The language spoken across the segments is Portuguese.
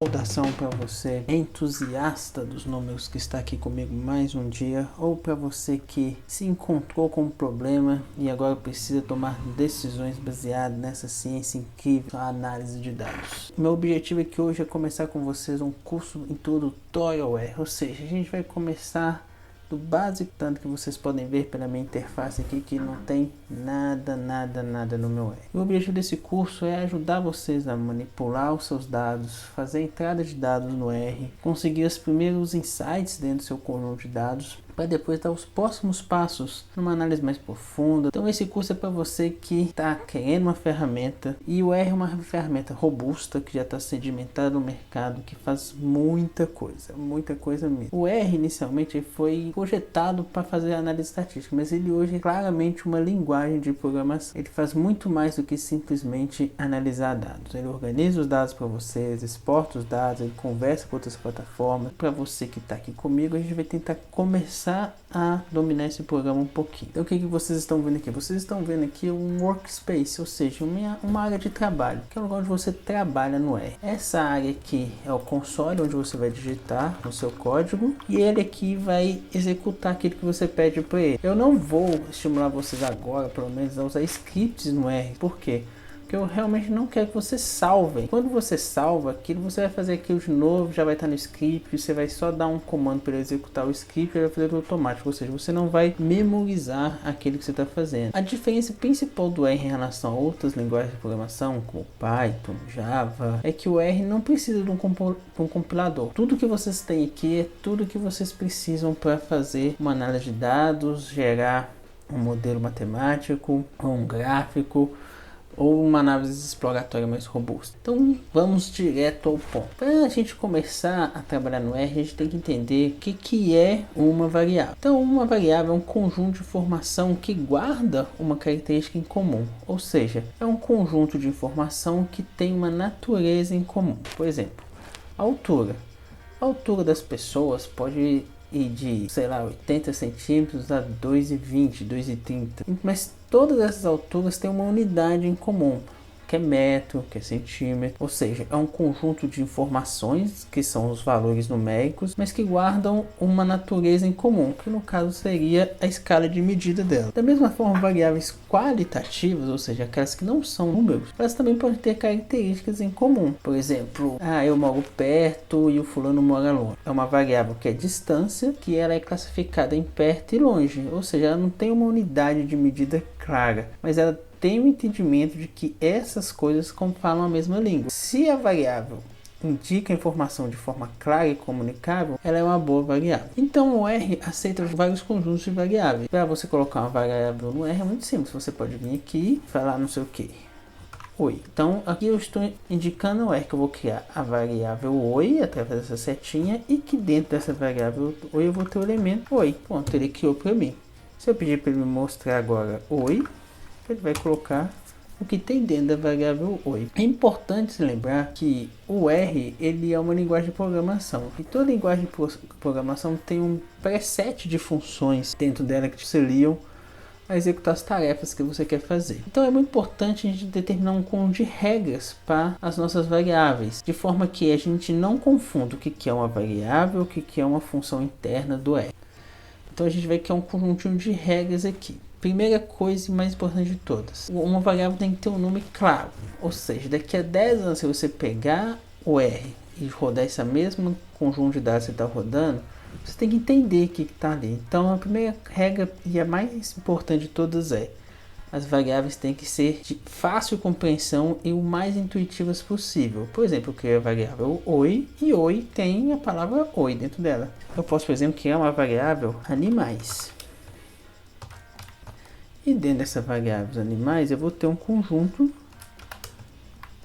Saudação para você, entusiasta dos números que está aqui comigo mais um dia, ou para você que se encontrou com um problema e agora precisa tomar decisões baseadas nessa ciência incrível, a análise de dados. Meu objetivo aqui hoje é começar com vocês um curso introdutório ao R, ou seja, a gente vai começar do básico, tanto que vocês podem ver pela minha interface aqui que não tem nada no meu R. O objetivo desse curso é ajudar vocês a manipular os seus dados, fazer a entrada de dados no R, conseguir os primeiros insights dentro do seu conjunto de dados, para depois dar os próximos passos numa análise mais profunda. Então esse curso é para você que está querendo uma ferramenta, e o R é uma ferramenta robusta que já está sedimentada no mercado, que faz muita coisa mesmo. O R inicialmente foi projetado para fazer análise estatística, mas ele hoje é claramente uma linguagem de programação. Ele faz muito mais do que simplesmente analisar dados. Ele organiza os dados para vocês, exporta os dados, ele conversa com outras plataformas. Para você que está aqui comigo, a gente vai tentar começar a dominar esse programa um pouquinho. Então o que vocês estão vendo aqui? Vocês estão vendo aqui um workspace, ou seja, uma área de trabalho, que é o lugar onde você trabalha no R. Essa área aqui é o console, onde você vai digitar o seu código, e ele aqui vai executar aquilo que você pede para ele. Eu não vou estimular vocês agora, pelo menos, a usar scripts no R. Por quê? Porque eu realmente não quero que vocês salvem. Quando você salva aquilo, você vai fazer aquilo de novo, já vai estar no script, você vai só dar um comando para ele executar o script e ele vai fazer tudo automático, ou seja, você não vai memorizar aquilo que você está fazendo. A diferença principal do R em relação a outras linguagens de programação, como Python, Java, é que o R não precisa de um compilador. Tudo que vocês têm aqui é tudo que vocês precisam para fazer uma análise de dados, gerar um modelo matemático, um gráfico, ou uma análise exploratória mais robusta. Então vamos direto ao ponto. Para a gente começar a trabalhar no R, a gente tem que entender o que é uma variável. Então uma variável é um conjunto de informação que guarda uma característica em comum, ou seja, é um conjunto de informação que tem uma natureza em comum. Por exemplo, a altura. A altura das pessoas pode ir de, sei lá, 80 centímetros a 2,20, 2,30. Mas todas essas alturas têm uma unidade em comum, que é metro, que é centímetro, ou seja, é um conjunto de informações que são os valores numéricos, mas que guardam uma natureza em comum, que no caso seria a escala de medida dela. Da mesma forma, variáveis qualitativas, ou seja, aquelas que não são números, elas também podem ter características em comum. Por exemplo, eu moro perto e o fulano mora longe. É uma variável que é distância, que ela é classificada em perto e longe, ou seja, ela não tem uma unidade de medida clara, mas ela tem o entendimento de que essas coisas falam a mesma língua. Se a variável indica a informação de forma clara e comunicável, ela é uma boa variável. Então o R aceita vários conjuntos de variáveis. Para você colocar uma variável no R é muito simples. Você pode vir aqui e falar não sei o que. Oi. Então aqui eu estou indicando o R que eu vou criar a variável oi através dessa setinha, e que dentro dessa variável oi eu vou ter o elemento oi. Pronto, ele criou para mim. Se eu pedir para ele me mostrar agora oi, ele vai colocar o que tem dentro da variável oi. É importante se lembrar que o R ele é uma linguagem de programação, e toda linguagem de programação tem um preset de funções dentro dela que te auxiliam a executar as tarefas que você quer fazer. Então é muito importante a gente determinar um conjunto de regras para as nossas variáveis, de forma que a gente não confunda o que é uma variável, o que é uma função interna do R. Então a gente vai criar um conjuntinho de regras aqui. Primeira coisa e mais importante de todas, uma variável tem que ter um nome claro, ou seja, daqui a 10 anos, se você pegar o R e rodar esse mesmo conjunto de dados que você está rodando, você tem que entender o que está ali. Então a primeira regra e a mais importante de todas é: as variáveis têm que ser de fácil compreensão e o mais intuitivas possível. Por exemplo, eu criei a variável oi, e oi tem a palavra oi dentro dela. Eu posso, por exemplo, criar uma variável animais. E dentro dessa variável animais, eu vou ter um conjunto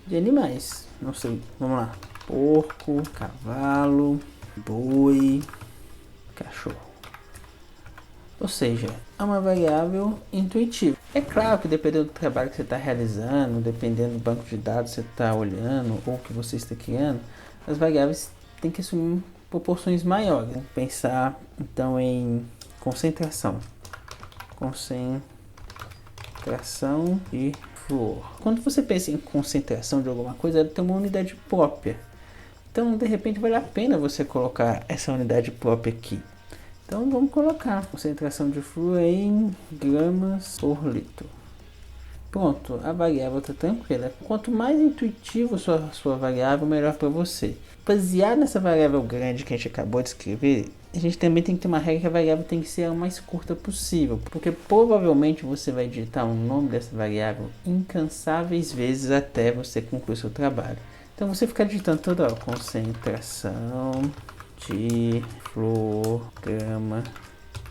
de animais. Não sei, vamos lá. Porco, cavalo, boi, cachorro. Ou seja, é uma variável intuitiva. É claro que dependendo do trabalho que você está realizando, dependendo do banco de dados que você está olhando ou que você está criando, as variáveis têm que assumir proporções maiores. Vamos pensar então em concentração. Concentração e flúor. Quando você pensa em concentração de alguma coisa, ela tem uma unidade própria. Então, de repente, vale a pena você colocar essa unidade própria aqui. Então, vamos colocar concentração de flúor em gramas por litro. Pronto, a variável está tranquila. Quanto mais intuitivo sua variável, melhor para você. Baseado nessa variável grande que a gente acabou de escrever, a gente também tem que ter uma regra que a variável tem que ser a mais curta possível, porque provavelmente você vai digitar o nome dessa variável incansáveis vezes até você concluir seu trabalho. Então você fica digitando toda hora, concentração de flúor grama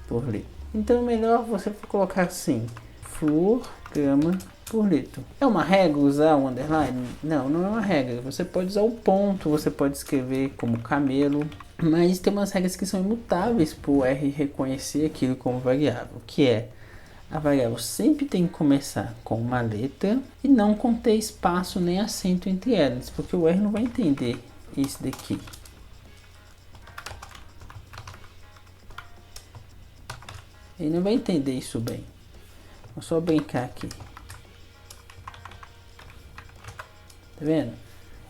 por litro. Então é melhor você colocar assim, flúor grama por litro. É uma regra usar o underline? Não, não é uma regra. Você pode usar o ponto, você pode escrever como camelo, mas tem umas regras que são imutáveis para o R reconhecer aquilo como variável, que é a variável sempre tem que começar com uma letra e não conter espaço nem acento entre elas, porque o R não vai entender isso daqui. Ele não vai entender isso bem. Vou só brincar aqui. Tá vendo?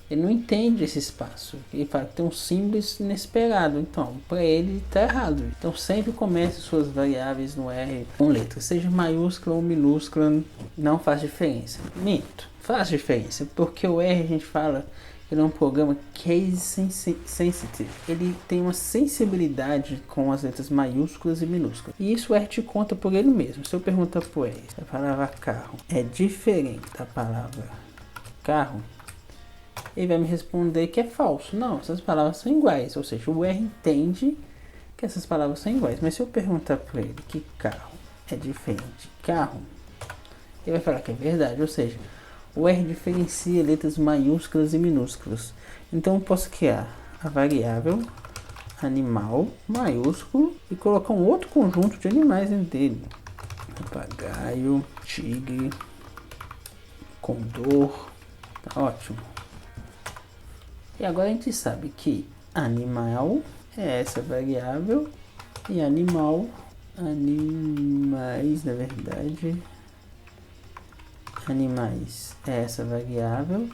Ele não entende esse espaço. Ele fala que tem um símbolo inesperado. Então, para ele tá errado. Então, sempre comece suas variáveis no R com letra. Seja maiúscula ou minúscula, não faz diferença. Minto, faz diferença. Porque o R a gente fala que ele é um programa case sensitive. Ele tem uma sensibilidade com as letras maiúsculas e minúsculas. E isso o R te conta por ele mesmo. Se eu perguntar pro R, a palavra carro é diferente da palavra carro, ele vai me responder que é falso. Não, essas palavras são iguais. Ou seja, o R entende que essas palavras são iguais. Mas se eu perguntar para ele que carro é diferente de carro, ele vai falar que é verdade. Ou seja, o R diferencia letras maiúsculas e minúsculas. Então eu posso criar a variável animal maiúsculo e colocar um outro conjunto de animais dentro dele. Papagaio, tigre, condor. Tá ótimo. E agora a gente sabe que animal é essa variável e animais, na verdade, animais é essa variável.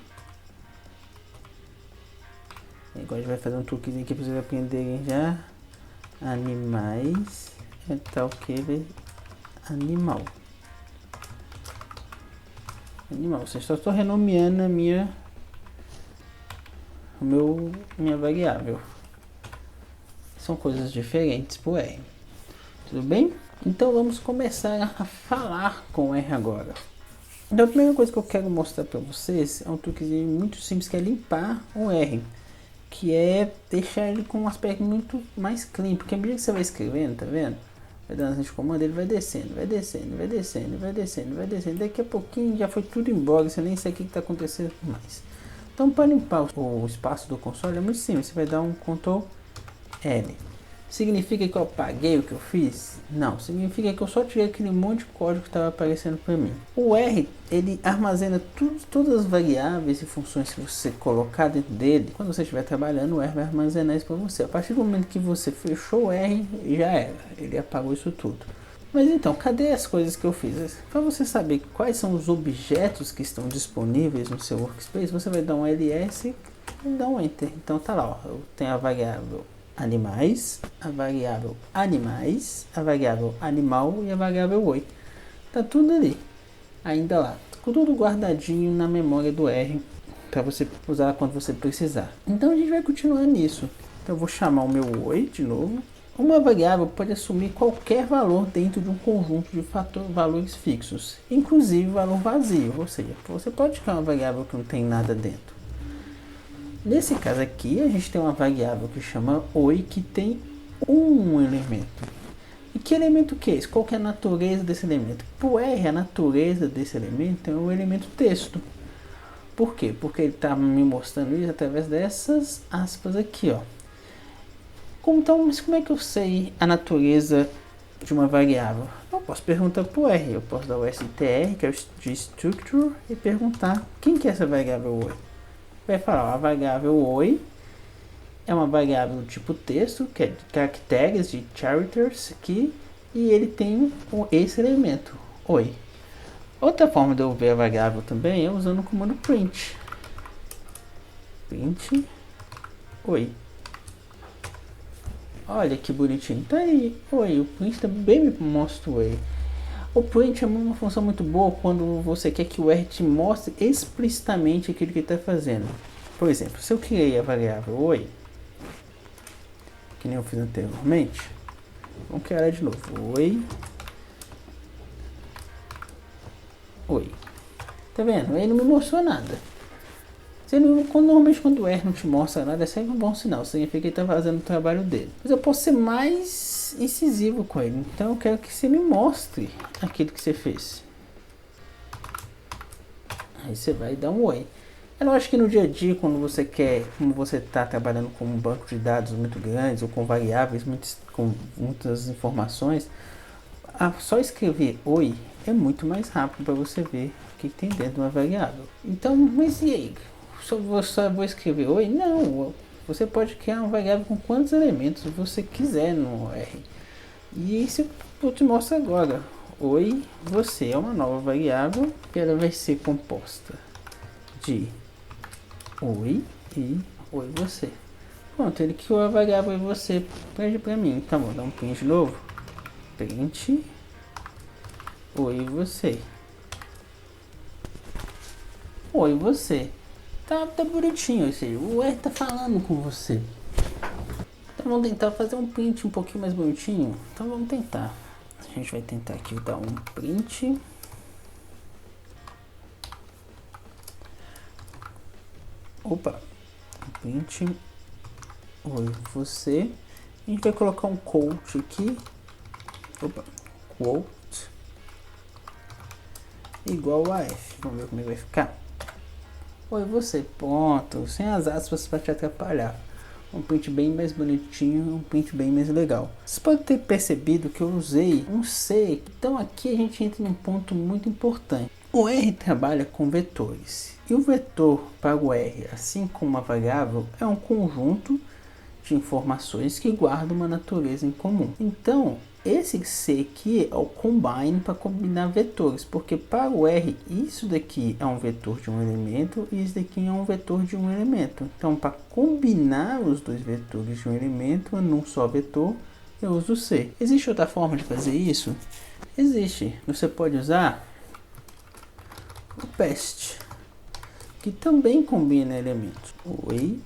E agora a gente vai fazer um truquezinho aqui para vocês aprenderem já. Animais é tal que animal. Animal, só estou renomeando a minha variável. São coisas diferentes pro R. Tudo bem? Então vamos começar a falar com o R agora. Então a primeira coisa que eu quero mostrar para vocês é um truquezinho muito simples, que é limpar o R. Que é deixar ele com um aspecto muito mais clean. Porque à medida que você vai escrevendo, tá vendo? Vai dando esse comando, ele vai descendo, vai descendo, vai descendo, vai descendo, vai descendo. Daqui a pouquinho já foi tudo embora, você nem sabe o que está acontecendo mais. Então, para limpar o espaço do console é muito simples. Você vai dar um Ctrl L. Significa que eu apaguei o que eu fiz? Não, significa que eu só tirei aquele monte de código que estava aparecendo para mim. O R, ele armazena todas as variáveis e funções que você colocar dentro dele. Quando você estiver trabalhando, o R vai armazenar isso para você. A partir do momento que você fechou o R, já era. Ele apagou isso tudo. Mas então, cadê as coisas que eu fiz? Para você saber quais são os objetos que estão disponíveis no seu workspace, você vai dar um ls e dar um enter. Então tá lá, ó, eu tenho a variável animais, a variável animais, a variável animal e a variável oi. Tá tudo ali, ainda lá, tudo guardadinho na memória do R, para você usar quando você precisar. Então a gente vai continuar nisso. Então eu vou chamar o meu oi de novo. Uma variável pode assumir qualquer valor dentro de um conjunto de valores fixos, inclusive valor vazio, ou seja, você pode criar uma variável que não tem nada dentro. Nesse caso aqui, a gente tem uma variável que chama oi, que tem um elemento. E que elemento que é esse? Qual que é a natureza desse elemento? Por R, a natureza desse elemento é o elemento texto. Por quê? Porque ele está me mostrando isso através dessas aspas aqui, ó. Então, mas como é que eu sei a natureza de uma variável? Eu posso perguntar para o R, eu posso dar o str, que é o de structure, e perguntar quem que é essa variável oi. Vai falar, ó, a variável oi é uma variável do tipo texto, que é de caracteres, de characters aqui, e ele tem esse elemento, oi. Outra forma de eu ver a variável também é usando o comando print. Print oi. Olha que bonitinho. Tá aí, oi. O print também me mostra o oi. O print é uma função muito boa quando você quer que o R te mostre explicitamente aquilo que está fazendo. Por exemplo, se eu criei a variável oi, que nem eu fiz anteriormente, vamos criar ela de novo. Oi. Oi. Tá vendo? Ele não me mostrou nada. Normalmente quando o R não te mostra nada, é sempre um bom sinal. Significa que ele está fazendo o trabalho dele. Mas eu posso ser mais incisivo com ele. Então eu quero que você me mostre aquilo que você fez. Aí você vai dar um oi. É lógico que no dia a dia, quando você quer, como você está trabalhando com um banco de dados muito grande ou com variáveis, com muitas informações, só escrever oi é muito mais rápido para você ver o que tem dentro de uma variável. Então, mas e aí? Só vou escrever oi? Não, você pode criar uma variável com quantos elementos você quiser no R. E isso eu te mostro agora. Oi, você é uma nova variável que ela vai ser composta de oi e oi você. Pronto, ele criou a variável você para mim. Então vou dar um print de novo. Print oi você. Oi você. Tá bonitinho, ou seja, o R tá falando com você. Então vamos tentar fazer um print um pouquinho mais bonitinho. Então vamos tentar. A gente vai tentar aqui dar um print. Opa, print oi você. A gente vai colocar um quote aqui. Opa, quote igual a F. Vamos ver como é que vai ficar. Oi você, ponto, sem as aspas para te atrapalhar. Um print bem mais bonitinho, um print bem mais legal. Você pode ter percebido que eu usei um C. Então aqui a gente entra num ponto muito importante. O R trabalha com vetores. E o vetor para o R, assim como uma variável, é um conjunto de informações que guardam uma natureza em comum. Então, esse C aqui é o combine para combinar vetores, porque para o R isso daqui é um vetor de um elemento e isso daqui é um vetor de um elemento. Então, para combinar os dois vetores de um elemento num só vetor, eu uso o C. Existe outra forma de fazer isso? Existe. Você pode usar o PAST, que também combina elementos. Oi,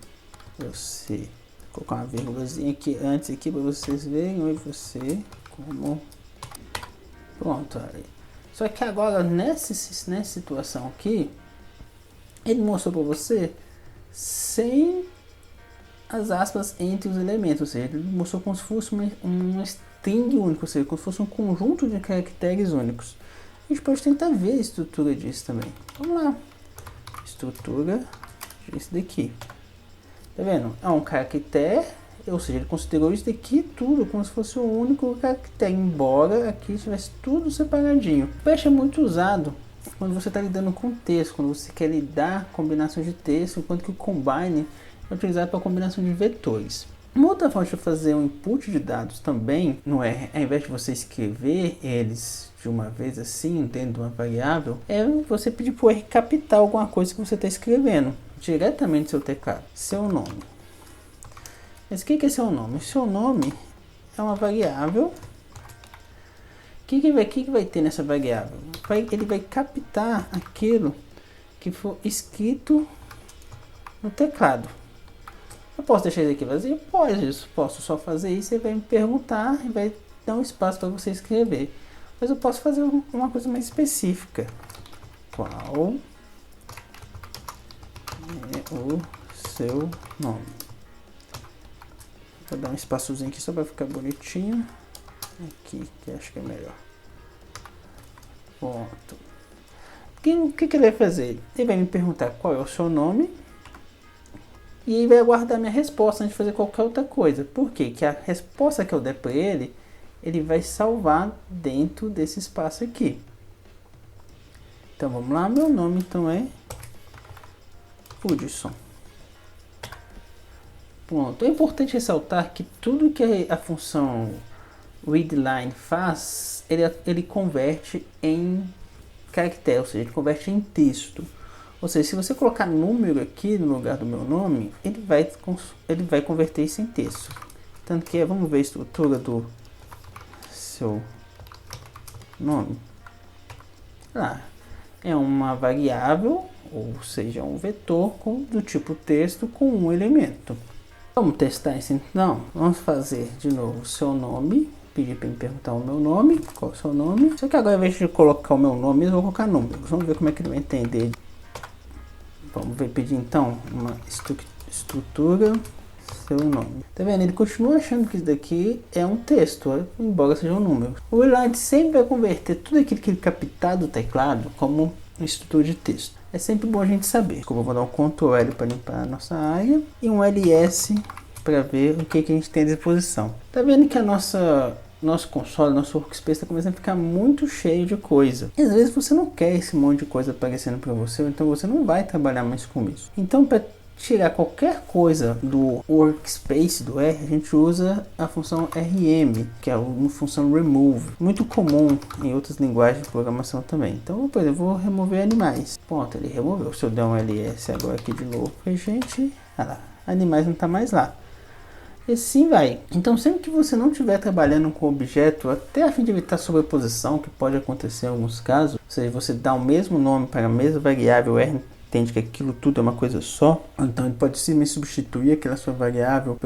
você. Vou colocar uma vírgulazinha aqui antes aqui para vocês verem. Oi, você. Como pronto aí. Só que agora nessa situação aqui ele mostrou para você sem as aspas entre os elementos, ou seja, ele mostrou como se fosse um string único, ou seja, como se fosse um conjunto de caracteres únicos. A gente pode tentar ver a estrutura disso também. Vamos lá, estrutura disso daqui, tá vendo? É um caractere. Ou seja, ele considerou isso daqui tudo como se fosse o único caractere, embora aqui tivesse tudo separadinho. O PAST é muito usado quando você está lidando com texto, quando você quer lidar com combinações de texto, enquanto que o combine é utilizado para combinação de vetores. Uma outra forma de fazer um input de dados também no R, ao invés de você escrever eles de uma vez assim, dentro de uma variável, é você pedir para o R captar alguma coisa que você está escrevendo diretamente do seu teclado. Seu nome. Mas o que é seu nome? Seu nome é uma variável. O que vai ter nessa variável? Ele vai captar aquilo que for escrito no teclado. Eu posso deixar isso aqui vazio? Posso só fazer isso. Ele vai me perguntar e vai dar um espaço para você escrever. Mas eu posso fazer uma coisa mais específica. Qual é o seu nome? Vou dar um espaçozinho aqui só para ficar bonitinho. Aqui, que acho que é melhor. Pronto. O que ele vai fazer? Ele vai me perguntar qual é o seu nome. E ele vai aguardar minha resposta antes de fazer qualquer outra coisa. Por quê? Que a resposta que eu der para ele, ele vai salvar dentro desse espaço aqui. Então vamos lá. Meu nome então é Hudson. Pronto. É importante ressaltar que tudo que a função readLine faz, ele converte em caractere, ou seja, ele converte em texto. Ou seja, se você colocar número aqui no lugar do meu nome, ele vai converter isso em texto. Tanto que vamos ver a estrutura do seu nome. Lá, é uma variável, ou seja, um vetor do tipo texto com um elemento. Vamos testar isso então? Vamos fazer de novo o seu nome. Pedir para me perguntar o meu nome. Qual é o seu nome? Só que agora, ao invés de colocar o meu nome, eu vou colocar números. Vamos ver como é que ele vai entender. Vamos ver, pedir então uma estrutura, seu nome. Tá vendo? Ele continua achando que isso daqui é um texto, embora seja um número. O Elite sempre vai converter tudo aquilo que ele captar do teclado como uma estrutura de texto. É sempre bom a gente saber. Eu vou dar um Ctrl L para limpar a nossa área e um LS para ver o que a gente tem à disposição. Tá vendo que nosso console, nosso workspace está começando a ficar muito cheio de coisa. E às vezes você não quer esse monte de coisa aparecendo para você, então você não vai trabalhar mais com isso. Então, para tirar qualquer coisa do workspace do R, a gente usa a função RM, que é uma função remove, muito comum em outras linguagens de programação também. Então, por exemplo, eu vou remover animais. Ponto, ele removeu. Se eu der um LS agora aqui de novo pra gente, olha lá, animais não está mais lá. E assim vai. Então, sempre que você não estiver trabalhando com objeto, até a fim de evitar sobreposição, que pode acontecer em alguns casos, ou seja, você dá o mesmo nome para a mesma variável R, entende que aquilo tudo é uma coisa só, então ele pode simplesmente substituir aquela sua variável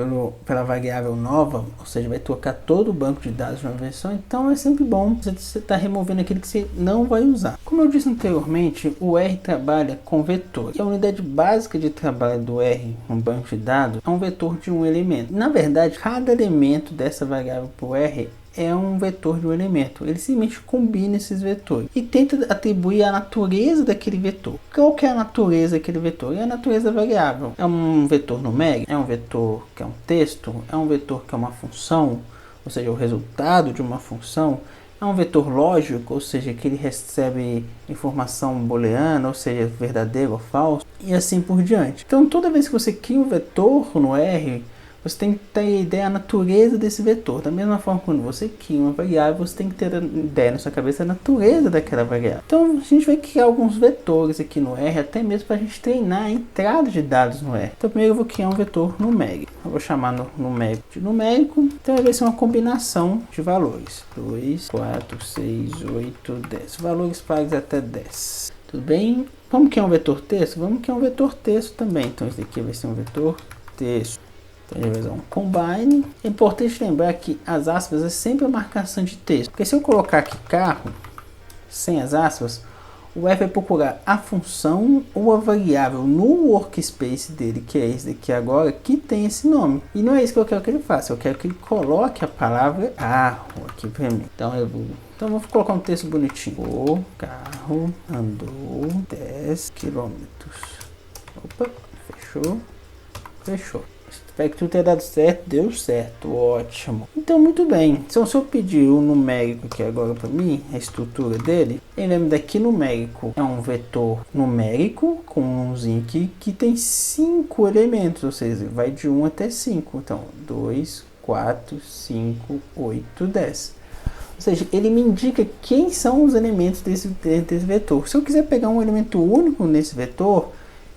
pela variável nova, ou seja, vai trocar todo o banco de dados de uma versão. Então é sempre bom você estar removendo aquilo que você não vai usar. Como eu disse anteriormente, o R trabalha com vetor, e a unidade básica de trabalho do R, um banco de dados, é um vetor de um elemento. Na verdade, cada elemento dessa variável para o R é um vetor de um elemento. Ele simplesmente combina esses vetores e tenta atribuir a natureza daquele vetor. Qual que é a natureza daquele vetor? É a natureza variável. É um vetor numérico? É um vetor que é um texto? É um vetor que é uma função? Ou seja, o resultado de uma função? É um vetor lógico? Ou seja, que ele recebe informação booleana, ou seja, verdadeiro ou falso? E assim por diante. Então, toda vez que você cria um vetor no R, você tem que ter a ideia da natureza desse vetor. Da mesma forma, quando você cria uma variável, você tem que ter a ideia na sua cabeça da natureza daquela variável. Então, a gente vai criar alguns vetores aqui no R, até mesmo para a gente treinar a entrada de dados no R. Então, primeiro eu vou criar um vetor numérico. Eu vou chamar no numérico de numérico. Então, vai ser uma combinação de valores. 2, 4, 6, 8, 10. Valores pares até 10. Tudo bem? Vamos criar um vetor texto? Vamos criar um vetor texto também. Então, esse aqui vai ser um vetor texto. Então, ele vai usar um combine. É importante lembrar que as aspas é sempre a marcação de texto. Porque se eu colocar aqui carro, sem as aspas, o R vai procurar a função ou a variável no workspace dele, que é esse daqui agora, que tem esse nome. E não é isso que eu quero que ele faça. Eu quero que ele coloque a palavra carro aqui para mim. Então, eu vou colocar um texto bonitinho. O carro andou 10 km. Opa, fechou. Fechou. Espero que tudo tenha dado certo. Deu certo, ótimo. Então, muito bem. Então, se eu pedir o numérico aqui agora para mim, a estrutura dele, lembre daqui numérico é um vetor numérico com umzinho aqui que tem 5 elementos, ou seja, vai de 1 até 5. Então, 2, 4, 5, 8, 10. Ou seja, ele me indica quem são os elementos desse vetor. Se eu quiser pegar um elemento único nesse vetor,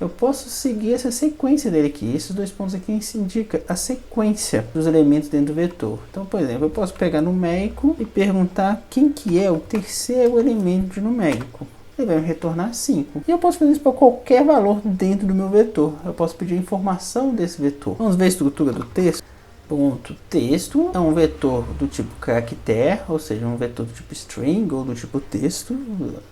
eu posso seguir essa sequência dele aqui. Esses dois pontos aqui indicam a sequência dos elementos dentro do vetor. Então, por exemplo, eu posso pegar numérico e perguntar quem que é o terceiro elemento de numérico. Ele vai me retornar 5. E eu posso fazer isso para qualquer valor dentro do meu vetor. Eu posso pedir a informação desse vetor. Vamos ver a estrutura do texto. Ponto. Texto é um vetor do tipo caractere, ou seja, um vetor do tipo string ou do tipo texto.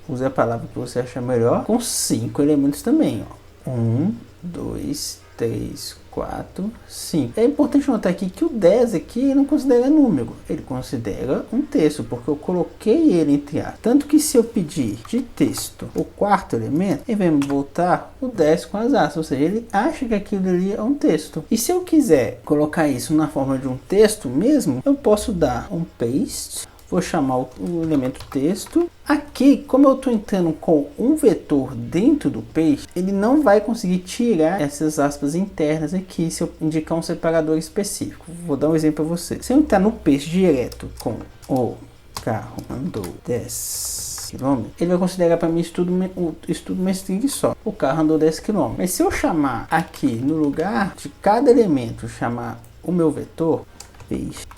Use a palavra que você achar melhor. Com 5 elementos também, ó. 1, 2, 3, 4, 5. É importante notar aqui que o 10 aqui não considera número, ele considera um texto, porque eu coloquei ele entre aspas. Tanto que se eu pedir de texto o quarto elemento, ele vai me voltar o 10 com as aspas, ou seja, ele acha que aquilo ali é um texto. E se eu quiser colocar isso na forma de um texto mesmo, eu posso dar um paste. Vou chamar o elemento texto. Aqui, como eu estou entrando com um vetor dentro do paste, ele não vai conseguir tirar essas aspas internas aqui se eu indicar um separador específico. Vou dar um exemplo para você. Se eu entrar no paste direto com o carro andou 10 km, ele vai considerar para mim o estudo uma string só. O carro andou 10 km. Mas se eu chamar aqui, no lugar de cada elemento, chamar o meu vetor,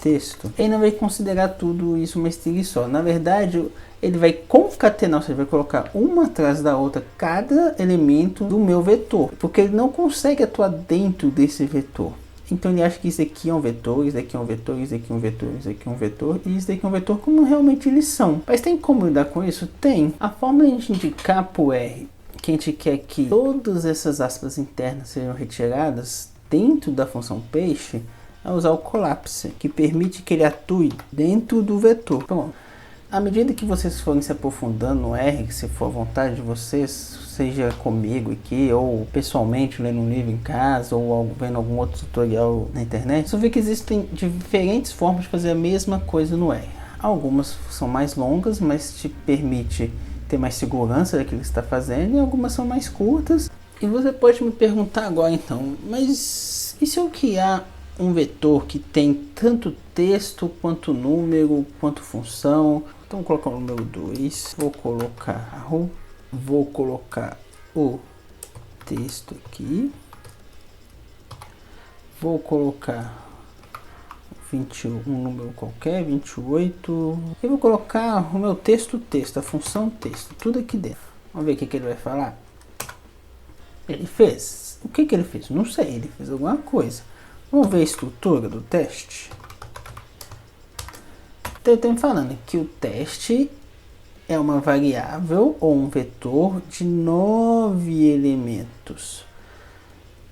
texto, ele não vai considerar tudo isso uma string só. Na verdade, ele vai concatenar, ou seja, vai colocar uma atrás da outra cada elemento do meu vetor, porque ele não consegue atuar dentro desse vetor. Então ele acha que isso aqui é um vetor, isso aqui é um vetor, isso aqui é um vetor, isso aqui é um vetor e isso aqui é um vetor, como realmente eles são. Mas tem como lidar com isso? Tem. A forma de a gente indicar para o R que a gente quer que todas essas aspas internas sejam retiradas dentro da função peixe é usar o collapse, que permite que ele atue dentro do vetor. Bom, à medida que vocês forem se aprofundando no R, que se for à vontade de vocês, seja comigo aqui, ou pessoalmente lendo um livro em casa, ou vendo algum outro tutorial na internet, você vê que existem diferentes formas de fazer a mesma coisa no R. Algumas são mais longas, mas te permite ter mais segurança daquilo que você está fazendo, e algumas são mais curtas. E você pode me perguntar agora então, mas e se eu criar um vetor que tem tanto texto quanto número, quanto função? Então vou colocar o número 2, vou colocar o texto aqui, vou colocar 21, um número qualquer, 28, e vou colocar o meu texto, a função texto, tudo aqui dentro. Vamos ver o que ele vai falar. Ele fez. O que ele fez? Não sei, ele fez alguma coisa. Vamos ver a estrutura do teste. Então, eu estou falando que o teste é uma variável ou um vetor de 9 elementos,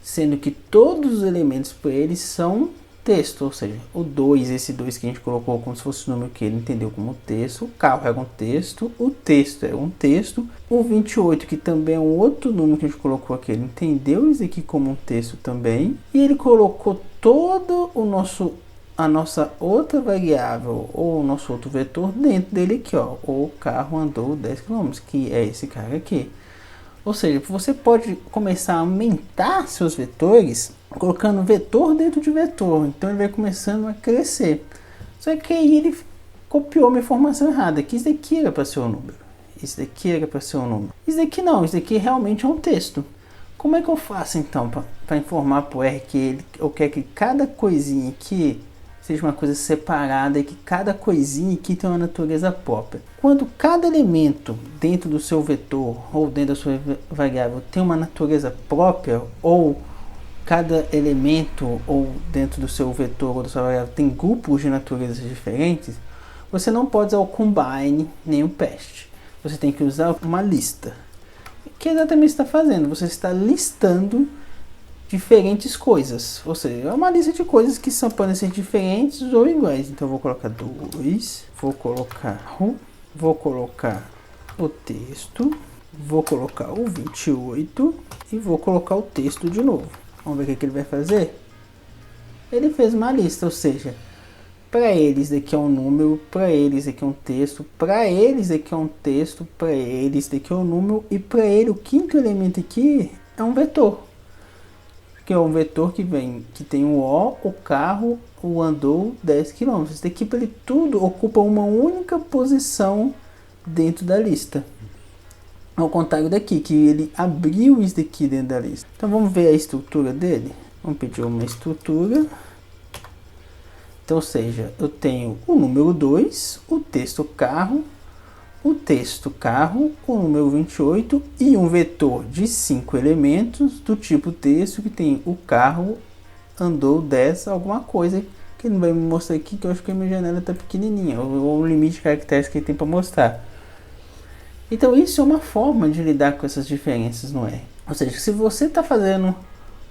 sendo que todos os elementos por ele são texto, ou seja, o 2, esse 2 que a gente colocou como se fosse o número que ele entendeu como texto, o carro era um texto, o texto é um texto, o 28 que também é um outro número que a gente colocou aqui, ele entendeu isso aqui como um texto também, e ele colocou todo a nossa outra variável ou o nosso outro vetor dentro dele aqui, ó, o carro andou 10 km, que é esse cara aqui. Ou seja, você pode começar a aumentar seus vetores colocando vetor dentro de vetor. Então ele vai começando a crescer. Só que aí ele copiou uma informação errada, que isso daqui era para ser um número. Isso daqui era para ser um número. Isso daqui não, isso daqui realmente é um texto. Como é que eu faço então para informar para o R que eu quero que cada coisinha aqui seja uma coisa separada e que cada coisinha aqui tem uma natureza própria? Quando cada elemento dentro do seu vetor ou dentro da sua variável tem uma natureza própria, ou cada elemento ou dentro do seu vetor ou da sua variável tem grupos de naturezas diferentes, você não pode usar o combine nem o past. Você tem que usar uma lista. O que exatamente está fazendo? Você está listando diferentes coisas, ou seja, é uma lista de coisas que podem ser diferentes ou iguais. Então eu vou colocar 2, vou colocar o texto, vou colocar o 28 e vou colocar o texto de novo. Vamos ver o que ele vai fazer. Ele fez uma lista, ou seja, para eles daqui é um número, para eles aqui é um texto, para eles aqui é um texto, para eles daqui é um número, e para ele o quinto elemento aqui é um vetor, que é um vetor que tem o o carro, o andou 10 km. Isso daqui para ele tudo ocupa uma única posição dentro da lista. Ao contrário daqui, que ele abriu isso daqui dentro da lista. Então vamos ver a estrutura dele. Vamos pedir uma estrutura. Então, ou seja, eu tenho o número 2, o texto carro, o número 28 e um vetor de 5 elementos do tipo texto que tem o carro andou 10 alguma coisa, que ele não vai me mostrar aqui, que eu acho que a minha janela está pequenininha, ou o limite de caracteres que ele tem para mostrar. Então isso é uma forma de lidar com essas diferenças no R. Ou seja, se você está fazendo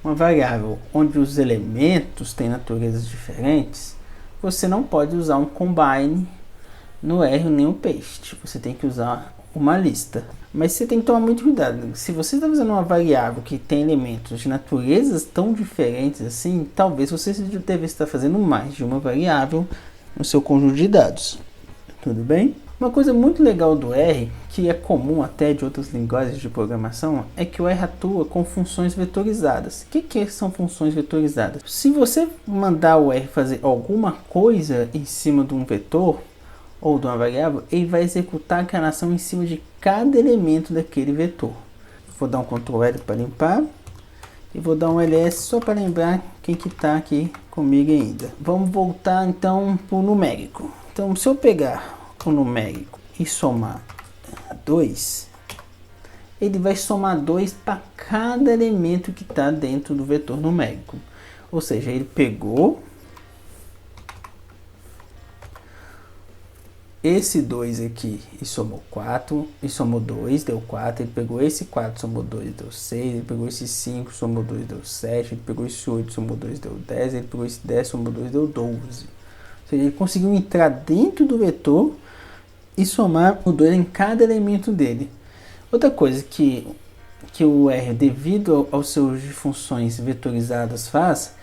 uma variável onde os elementos têm naturezas diferentes, você não pode usar um combine no R nem um paste. Você tem que usar uma lista. Mas você tem que tomar muito cuidado. Se você está fazendo uma variável que tem elementos de naturezas tão diferentes assim, talvez você deve estar fazendo mais de uma variável no seu conjunto de dados. Tudo bem? Uma coisa muito legal do R, que é comum até de outras linguagens de programação, é que o R atua com funções vetorizadas. O que são funções vetorizadas? Se você mandar o R fazer alguma coisa em cima de um vetor, ou de uma variável, ele vai executar aquela ação em cima de cada elemento daquele vetor. Vou dar um Ctrl L para limpar e vou dar um ls só para lembrar quem que está aqui comigo ainda. Vamos voltar então para o numérico. Então, se eu pegar o numérico e somar 2, ele vai somar 2 para cada elemento que está dentro do vetor numérico. Ou seja, ele pegou esse 2 aqui e somou 4, e somou 2, deu 4, ele pegou esse 4, somou 2, deu 6, ele pegou esse 5, somou 2, deu 7, ele pegou esse 8, somou 2, deu 10, ele pegou esse 10, somou 2, deu 12. Ou seja, ele conseguiu entrar dentro do vetor e somar o 2 em cada elemento dele. Outra coisa que o R, devido aos seus funções vetorizadas, faz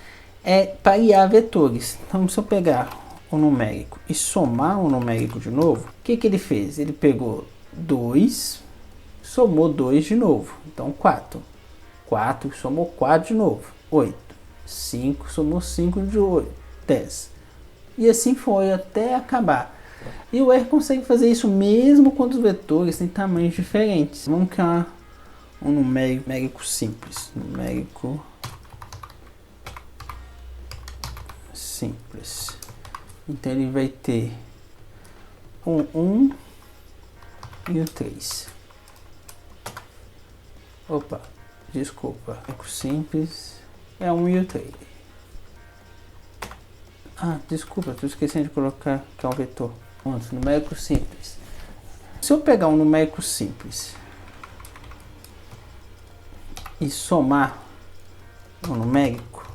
é parear vetores. Então, se eu pegar o numérico e somar o numérico de novo, o que ele fez? Ele pegou 2, somou 2 de novo, então 4. 4 somou 4 de novo, 8. 5 somou 5 de 8, 10. E assim foi até acabar. E o R consegue fazer isso mesmo quando os vetores têm tamanhos diferentes. Vamos criar um numérico simples. Numérico simples. Então ele vai ter um 1 e o 3. Opa, desculpa. Numérico simples é 1 e o 3. Ah, desculpa, estou esquecendo de colocar que é um vetor. Pronto, numérico simples. Se eu pegar um numérico simples e somar o numérico,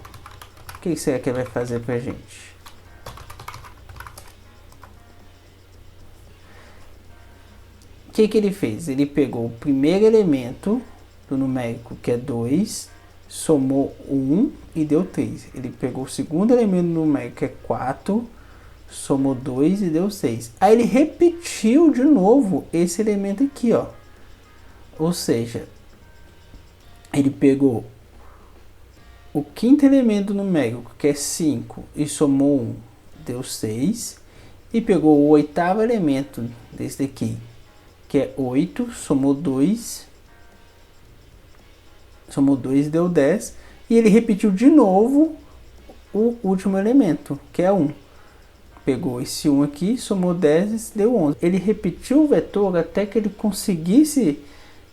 o que será que vai fazer pra gente? O que ele fez? Ele pegou o primeiro elemento do numérico, que é 2, somou 1 e deu 3. Ele pegou o segundo elemento do numérico, que é 4, somou 2 e deu 6. Aí ele repetiu de novo esse elemento aqui, ó. Ou seja, ele pegou o quinto elemento numérico, que é 5, e somou 1, deu 6. E pegou o oitavo elemento desse daqui, que é 8, somou 2 e deu 10. E ele repetiu de novo o último elemento, que é 1. Pegou esse 1 aqui, somou 10 e deu 11. Ele repetiu o vetor até que ele conseguisse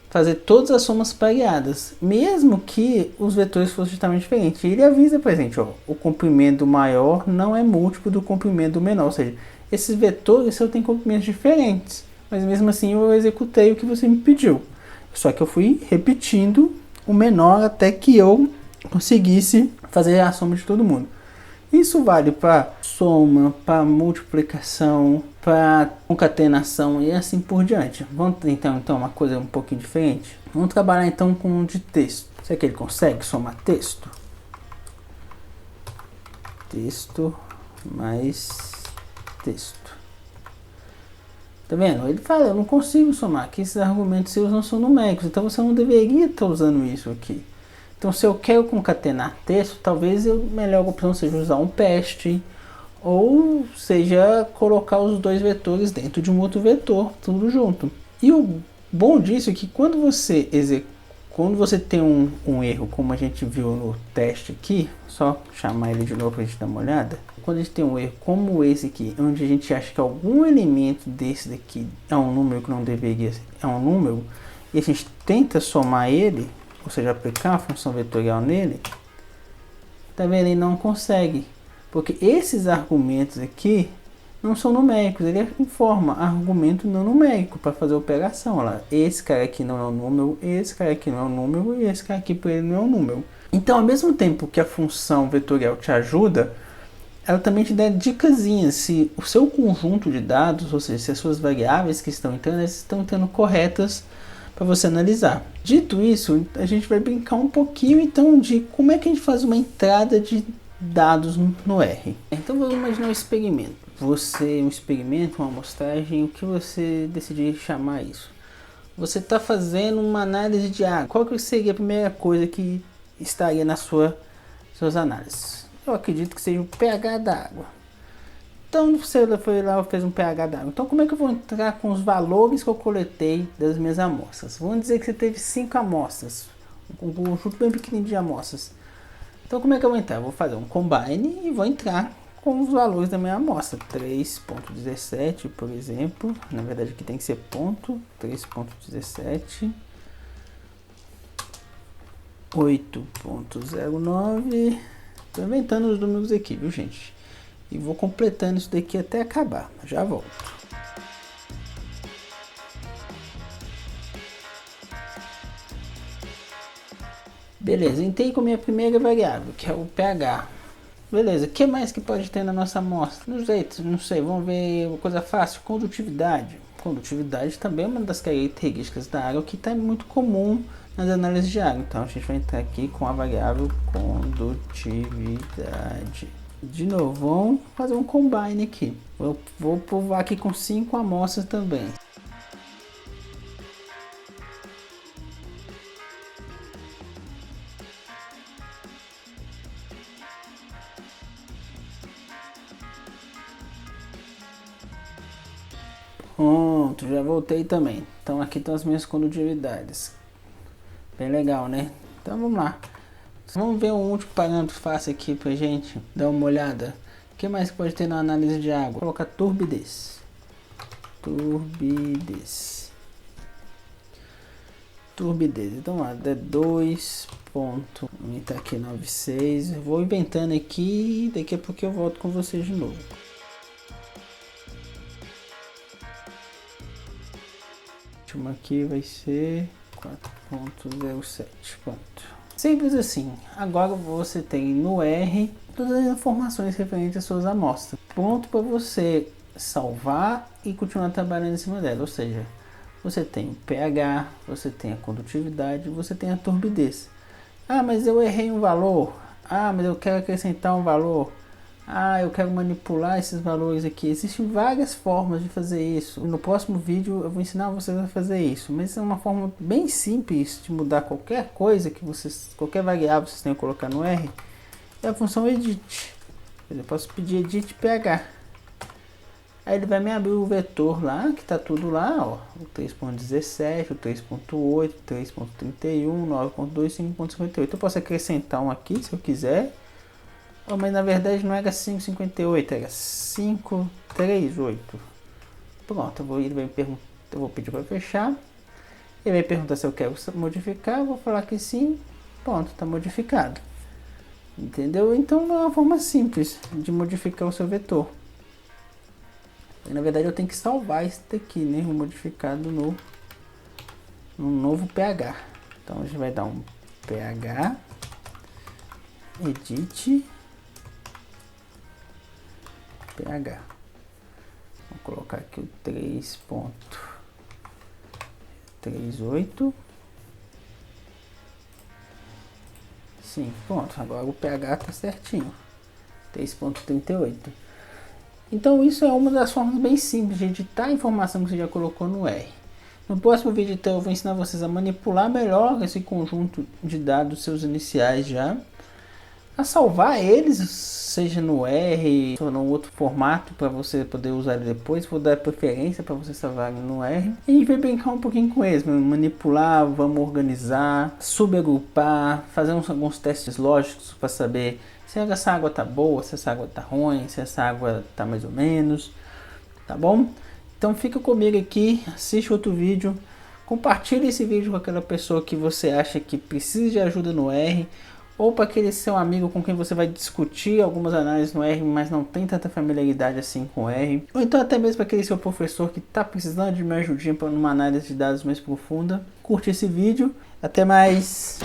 fazer todas as somas pareadas, mesmo que os vetores fossem justamente diferentes. Ele avisa pra gente, ó, o comprimento maior não é múltiplo do comprimento menor. Ou seja, esses vetores só têm comprimentos diferentes, mas mesmo assim eu executei o que você me pediu. Só que eu fui repetindo o menor até que eu conseguisse fazer a soma de todo mundo. Isso vale para soma, para multiplicação, para concatenação e assim por diante. Vamos tentar então uma coisa um pouquinho diferente. Vamos trabalhar então com um de texto. Será que ele consegue somar texto? Texto mais texto. Tá vendo? Ele fala, eu não consigo somar, que esses argumentos seus não são numéricos, então você não deveria estar usando isso aqui. Então, se eu quero concatenar texto, talvez a melhor opção seja usar um PEST, ou seja, colocar os dois vetores dentro de um outro vetor, tudo junto. E o bom disso é que quando você tem um erro, como a gente viu no teste aqui, só chamar ele de novo para a gente dar uma olhada. Quando a gente tem um erro como esse aqui, onde a gente acha que algum elemento desse daqui é um número que não deveria ser, é um número, e a gente tenta somar ele, ou seja, aplicar a função vetorial nele, tá vendo? Ele não consegue, porque esses argumentos aqui não são numéricos, ele informa argumento não numérico para fazer a operação. Olha, esse cara aqui não é um número, esse cara aqui não é um número, e esse cara aqui para ele não é um número. Então, ao mesmo tempo que a função vetorial te ajuda, ela também te dá dicasinhas se o seu conjunto de dados, ou seja, se as suas variáveis que estão entrando corretas para você analisar. Dito isso, a gente vai brincar um pouquinho então de como é que a gente faz uma entrada de dados no R. Então vamos imaginar um experimento. Um experimento, uma amostragem, o que você decidir chamar isso. Você está fazendo uma análise de água. Qual que seria a primeira coisa que estaria nas suas análises? Eu acredito que seja o pH da água. Então você foi lá e fez um pH da água. Então como é que eu vou entrar com os valores que eu coletei das minhas amostras? Vamos dizer que você teve 5 amostras, um conjunto bem pequenininho de amostras. Então como é que eu vou entrar? Eu vou fazer um combine e vou entrar com os valores da minha amostra. 3.17, por exemplo. Na verdade aqui tem que ser ponto. 3.17. 8.09. Estou inventando os números aqui, viu, gente? E vou completando isso daqui até acabar. Já volto. Beleza, entrei com a minha primeira variável, que é o pH. Beleza, o que mais que pode ter na nossa amostra? Não sei, vamos ver uma coisa fácil. Condutividade. Condutividade também é uma das características da água que está muito comum nas análises de água. Então a gente vai entrar aqui com a variável condutividade. De novo, vamos fazer um combine aqui. Eu vou provar aqui com 5 amostras também. Pronto, já voltei também. Então aqui estão as minhas condutividades. Bem legal, né? Então vamos lá. Vamos ver um último parâmetro fácil aqui pra gente dar uma olhada. O que mais pode ter na análise de água? Vou colocar turbidez. Turbidez. Então lá, D2. Vou aumentar aqui 96. Vou inventando aqui. Daqui a pouco eu volto com vocês de novo. O último aqui vai ser 4.07. Pronto. Simples assim. Agora você tem no R todas as informações referentes às suas amostras. Pronto para você salvar e continuar trabalhando em cima dela. Ou seja, você tem o pH, você tem a condutividade, você tem a turbidez. Ah, mas eu errei um valor. Ah, mas eu quero acrescentar um valor. Ah, eu quero manipular esses valores aqui. Existem várias formas de fazer isso. No próximo vídeo eu vou ensinar vocês a fazer isso. Mas é uma forma bem simples de mudar qualquer coisa que vocês, qualquer variável que vocês tenham que colocar no R. É a função edit. Eu posso pedir edit pH. Aí ele vai me abrir o vetor lá, que está tudo lá, ó. O 3.17, o 3.8, 3.31, 9.2, 5.58. Eu posso acrescentar um aqui se eu quiser. Oh, mas na verdade não era 5,58, era 5,38. Pronto, eu vou pedir para fechar. Ele vai perguntar se eu quero modificar, eu vou falar que sim. Pronto, está modificado. Entendeu? Então é uma forma simples de modificar o seu vetor. E, na verdade eu tenho que salvar isso daqui, né? O modificado no novo pH. Então a gente vai dar um pH edit pH. Vou colocar aqui o 3.38. Sim, pronto. Agora o pH está certinho. 3.38. Então isso é uma das formas bem simples de editar a informação que você já colocou no R. No próximo vídeo então eu vou ensinar vocês a manipular melhor esse conjunto de dados seus iniciais já. A salvar eles, seja no R ou em outro formato para você poder usar ele depois. Vou dar preferência para você salvar no R. E a gente vai brincar um pouquinho com eles, manipular, vamos organizar, subagrupar, fazer alguns testes lógicos para saber se essa água tá boa, se essa água tá ruim, se essa água tá mais ou menos, tá bom? Então fica comigo aqui, assiste outro vídeo, compartilhe esse vídeo com aquela pessoa que você acha que precisa de ajuda no R, ou para aquele seu amigo com quem você vai discutir algumas análises no R, mas não tem tanta familiaridade assim com o R. Ou então até mesmo para aquele seu professor que está precisando de uma ajudinha para uma análise de dados mais profunda. Curte esse vídeo. Até mais!